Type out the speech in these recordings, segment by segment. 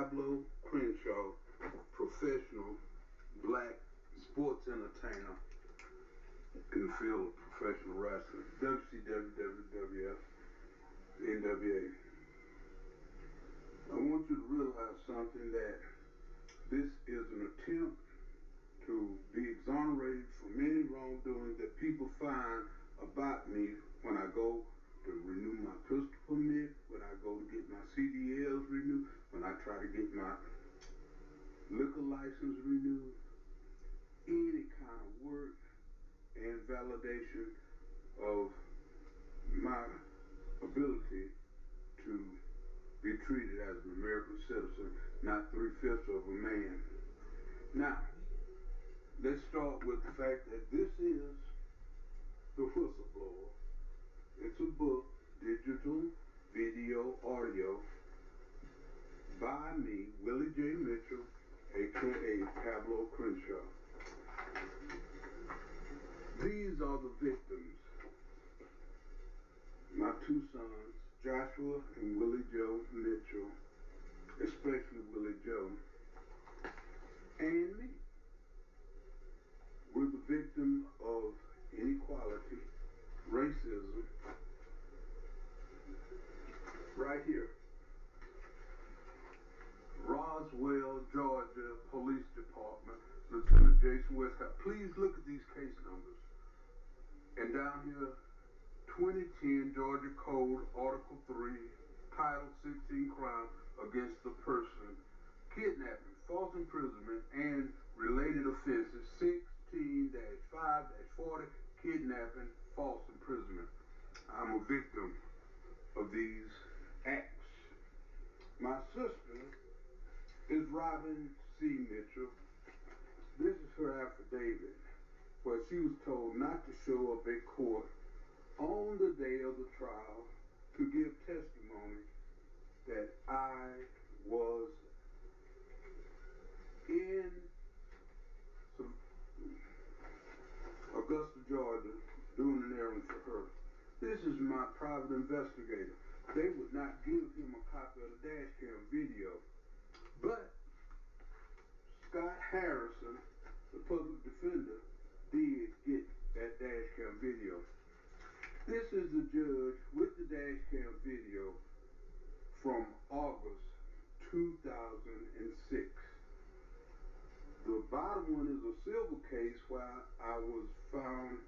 Pablo Crenshaw, professional black sports entertainer in the field of professional wrestling, WCW, WWF, NWA. I want you to realize something, that this is an attempt to be exonerated from any wrongdoing that people find about me when I go to renew my pistol permit, when I go to get my CDLs renewed, when I try to get my liquor license renewed, any kind of work and validation of my ability to be treated as an American citizen, not 3/5 of a man. Now, let's start with the fact that this is The Whistleblower. It's a book, digital, video, audio, by me, Willie J. Mitchell, aka Pablo Crenshaw. These are the victims. My two sons, Joshua and Willie Joe Mitchell, especially Willie Joe, and me. We're the victim of inequality, racism, right here. Roswell, Georgia Police Department, Lieutenant Jason Westcott. Please look at these case numbers. And down here, 2010 Georgia Code, Article 3, Title 16 crime against the person, kidnapping, false imprisonment, and related offenses, 16-5-40, kidnapping, false imprisonment. I'm a victim of these acts. My sister is Robin C. Mitchell. This is her affidavit, where she was told not to show up at court on the day of the trial to give testimony that I was in Augusta, Georgia, doing an errand for her. This is my private investigator. They would not give him a copy of the dash cam video. But Scott Harrison, the public defender, did get that dash cam video. This is the judge with the dash cam video from August 2006. The bottom one is a civil case where I was found,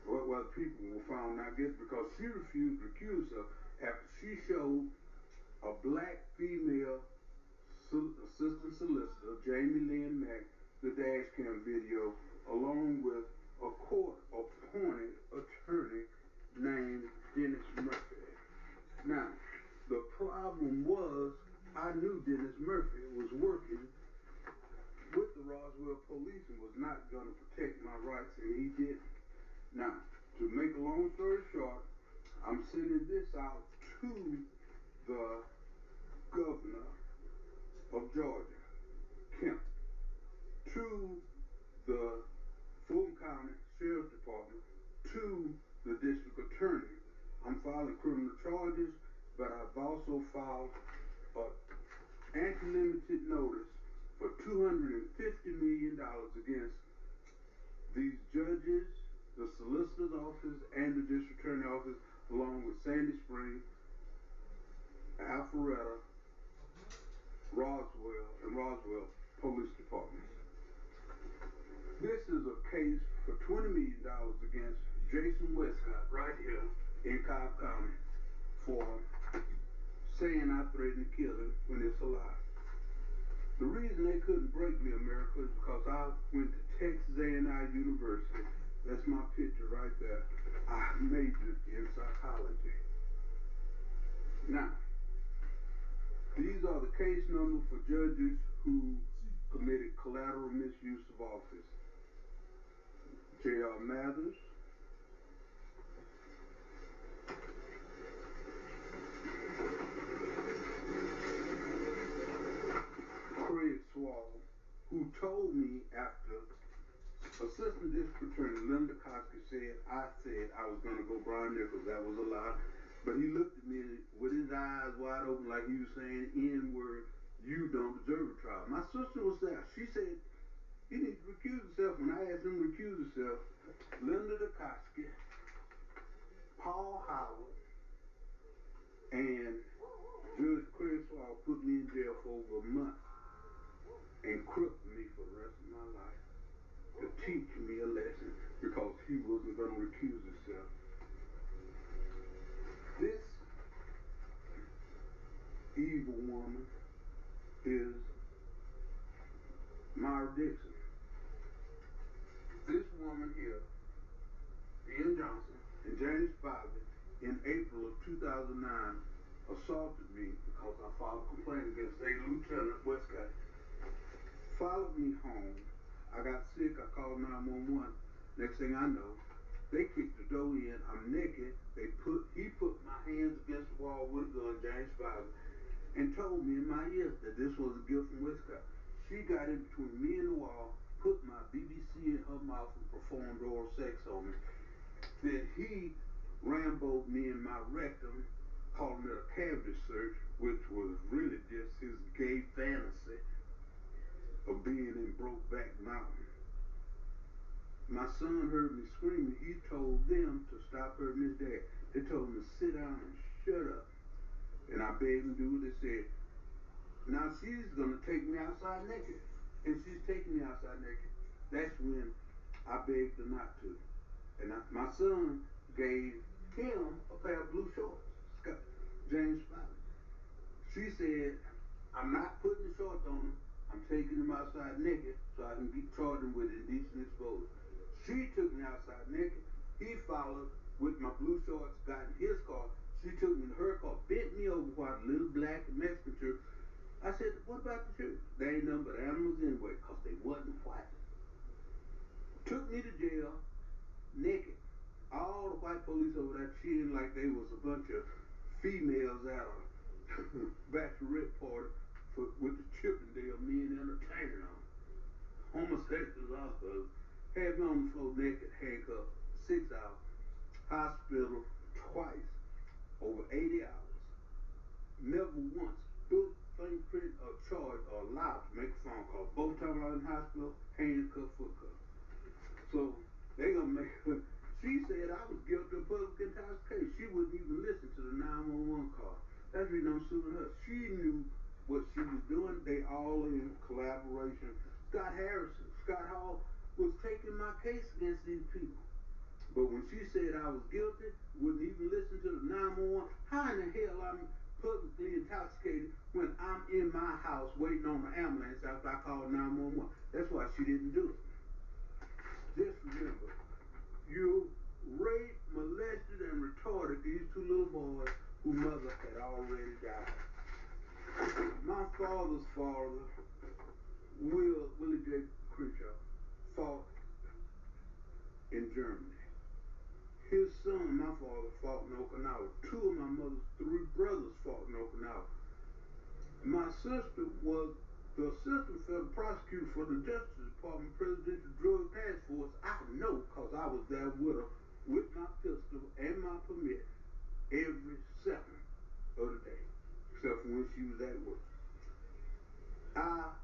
well, people were found not guilty because she refused to accuse her after she showed a black female assistant solicitor, Jamie Lynn Mack, the dash cam video, along with a court-appointed attorney named Dennis Murphy. Now, the problem was I knew Dennis Murphy was working with the Roswell police and was not going to protect my rights, and he didn't. Now, to make a long story short, I'm sending this out to the governor of Georgia, Kemp, to the Fulton County Sheriff's Department, to the district attorney. I'm filing criminal charges, but I've also filed an anti-limited notice for $250 million against these judges, the solicitor's office, and the district attorney's office, along with Sandy Spring, Alpharetta, Roswell Police Departments. This is a case for $20 million against Jason Westcott right here in Cobb County for saying I threatened to kill him when it's a lie. The reason they couldn't break me, America, is because I went to Texas A&I University. That's my picture right there. I majored in psychology. Now, these are the case numbers for judges who committed collateral misuse of office. J.R. Mathers, Craig Swall, who told me after Assistant District Attorney Linda Koski said I was going to go Brian Nichols. That was a lie. But he looked at me with his eyes wide open like he was saying N-word, you don't deserve a trial. My sister was there. She said, he needs to recuse himself. When I asked him to recuse himself, Linda DeKoski, Paul Howard, and Judge Crenshaw put me in jail for over a month and crippled me for the rest of my life to teach me a lesson because he wasn't going to recuse himself. This evil woman is Myra Dixon. This woman here, Ian Johnson, and Janice Spivey, in April of 2009, assaulted me because I filed a complaint against a Lieutenant Westcott. Followed me home. I got sick. I called 911. Next thing I know, they kicked the door in. I'm naked. He put my hands against the wall with a gun, James Spivey, and told me in my ear that this was a gift from Westcott. She got in between me and the wall, put my BBC in her mouth, and performed oral sex on me. Then he ramboed me in my rectum, calling it a cavity search, which was really just his gay fantasy of being in Brokeback Mountain. My son heard me screaming. He told them to stop hurting his dad. They told him to sit down and shut up. And I begged him to do what they said. Now she's going to take me outside naked. And she's taking me outside naked. That's when I begged her not to. And my son gave him a pair of blue shorts, James Spivey. She said, I'm not putting the shorts on him. I'm taking him outside naked so I can charge him with indecent exposure. She took me outside naked. He followed with my blue shorts, got in his car. She took me to her car, bent me over while the little black Mexican shirt. I said, what about the shirt? They ain't nothing but animals anyway, because they wasn't white. Took me to jail, naked. All the white police over there cheering like they was a bunch of females at a bachelorette party with the Chippendale men entertaining them. Homosexuals also had me on the floor naked, handcuffed, 6 hours, hospital twice, over 80 hours. Never once booked, fingerprint, or charged or allowed to make a phone call. Both times I was in the hospital, handcuffed, foot cuffed. So they gonna make her. She said I was guilty of public intoxication. She wouldn't even listen to the 911 call. That's the reason I'm suing her. She knew what she was doing. They all in collaboration. Scott Hall was taking my case against these people. But when she said I was guilty, wouldn't even listen to the 911, how in the hell I'm publicly intoxicated when I'm in my house waiting on the ambulance after I called 911? That's why she didn't do it. Just remember, you raped, molested, and retarded these 2 little boys whose mother had already died. My father's father, Willie J. Crenshaw, fought in Germany. His son, my father, fought in Okinawa. 2 of my mother's 3 brothers fought in Okinawa. My sister was the assistant federal prosecutor for the Justice Department Presidential Drug Task Force. I know because I was there with her with my pistol and my permit every second of the day, except for when she was at work. I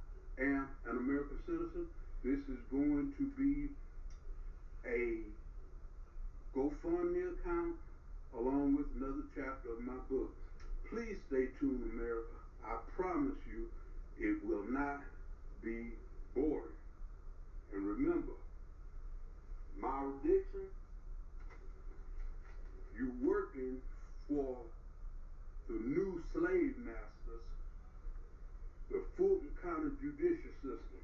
am an American citizen. This is going to be a GoFundMe account along with another chapter of my book. Please stay tuned, America. I promise you it will not be boring. And remember, Myra Dixon, you're working for the new slave masters, the Fulton County judicial system.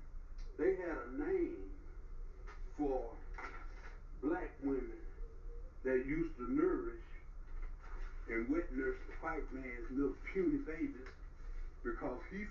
They had a name for black women that used to nourish and wet nurse the white man's little puny babies because he